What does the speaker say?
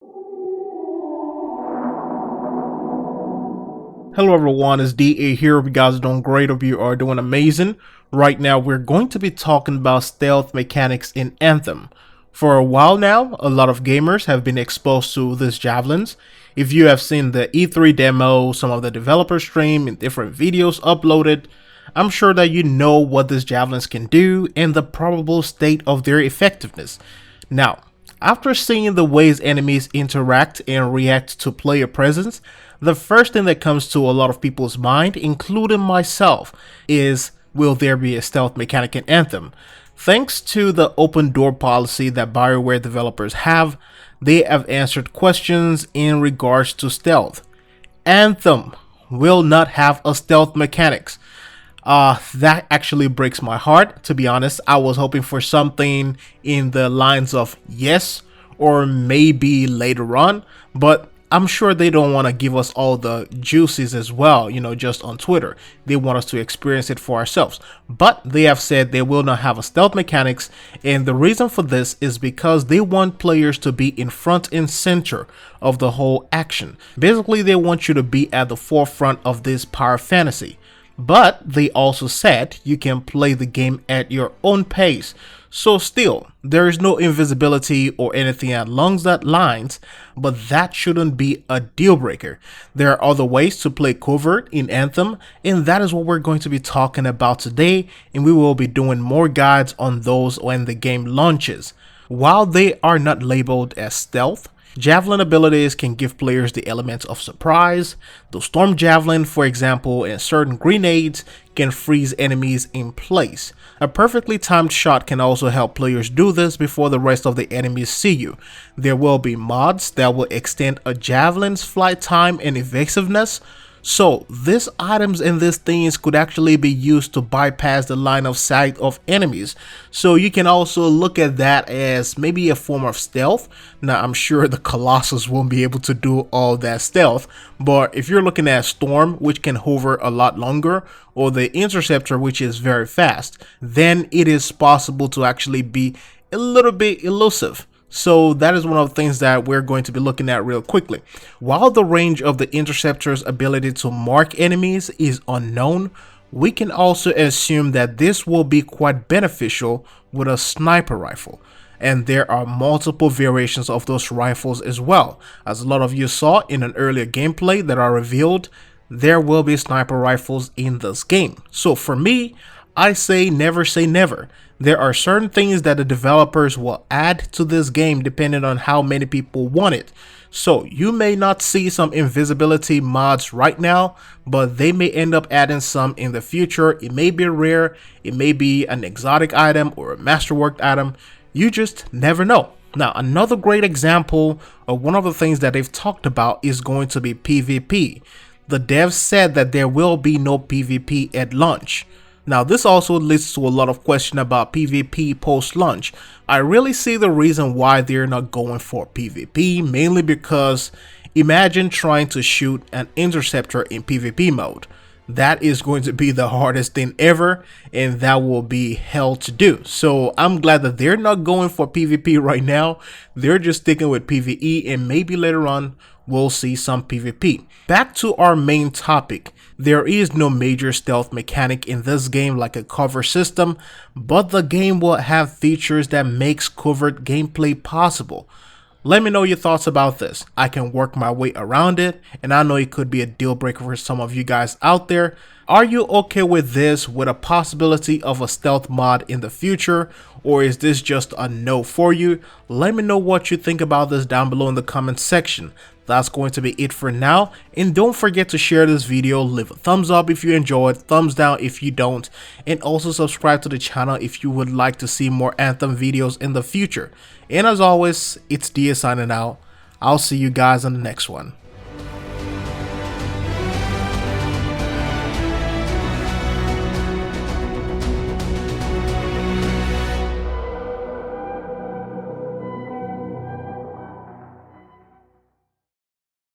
Hello everyone, it's DA here. Hope you guys are doing great. Hope you are doing amazing. Right now we're going to be talking about stealth mechanics in Anthem. For a while now, a lot of gamers have been exposed to these javelins. If you have seen the E3 demo, some of the developer stream and different videos uploaded, I'm sure that you know what these javelins can do and the probable state of their effectiveness. Now, after seeing the ways enemies interact and react to player presence, the first thing that comes to a lot of people's mind, including myself, is will there be a stealth mechanic in Anthem? Thanks to the open door policy that bioware developers have, they have answered questions in regards to stealth. Anthem will not have a stealth mechanics. That actually breaks my heart, to be honest. I was hoping for something in the lines of yes or maybe later on, but I'm sure they don't want to give us all the juices as well, just on Twitter. They want us to experience it for ourselves. But they have said they will not have a stealth mechanics, and the reason for this is because they want players to be in front and center of the whole action. Basically, they want you to be at the forefront of this power fantasy. But they also said you can play the game at your own pace. So still, there is no invisibility or anything along that lines, but that shouldn't be a deal breaker. There are other ways to play covert in Anthem, and that is what we're going to be talking about today, and we will be doing more guides on those when the game launches. While they are not labeled as stealth, javelin abilities can give players the elements of surprise. The storm javelin, for example, and certain grenades can freeze enemies in place. A perfectly timed shot can also help players do this before the rest of the enemies see you. There will be mods that will extend a javelin's flight time and evasiveness. So these items and these things could actually be used to bypass the line of sight of enemies. So you can also look at that as maybe a form of stealth. Now I'm sure the Colossus won't be able to do all that stealth, but if you're looking at Storm, which can hover a lot longer, or the Interceptor, which is very fast, then it is possible to actually be a little bit elusive. So that is one of the things that we're going to be looking at real quickly. While the range of the Interceptor's ability to mark enemies is unknown, we can also assume that this will be quite beneficial with a sniper rifle. And there are multiple variations of those rifles as well. As a lot of you saw in an earlier gameplay that are revealed, there will be sniper rifles in this game. So for me, I say never. There are certain things that the developers will add to this game depending on how many people want it. So you may not see some invisibility mods right now, but they may end up adding some in the future. It may be rare, it may be an exotic item or a masterworked item. You just never know. Now, another great example of one of the things that they've talked about is going to be PvP. The devs said that there will be no PvP at launch. Now, this also leads to a lot of question about PvP post-launch. I really see the reason why they're not going for PvP, mainly because imagine trying to shoot an interceptor in PvP mode. That is going to be the hardest thing ever, and that will be hell to do. So I'm glad that they're not going for PvP right now. They're just sticking with PvE, and maybe later on we'll see some PvP. Back to our main topic. There is no major stealth mechanic in this game like a cover system, but the game will have features that makes covert gameplay possible. Let me know your thoughts about this. I can work my way around it, and I know it could be a deal breaker for some of you guys out there. Are you okay with this, with a possibility of a stealth mod in the future, or is this just a no for you? Let me know what you think about this down below in the comment section. That's going to be it for now, and don't forget to share this video, leave a thumbs up if you enjoyed, thumbs down if you don't, and also subscribe to the channel if you would like to see more Anthem videos in the future. And as always, it's Dia signing out. I'll see you guys on the next one.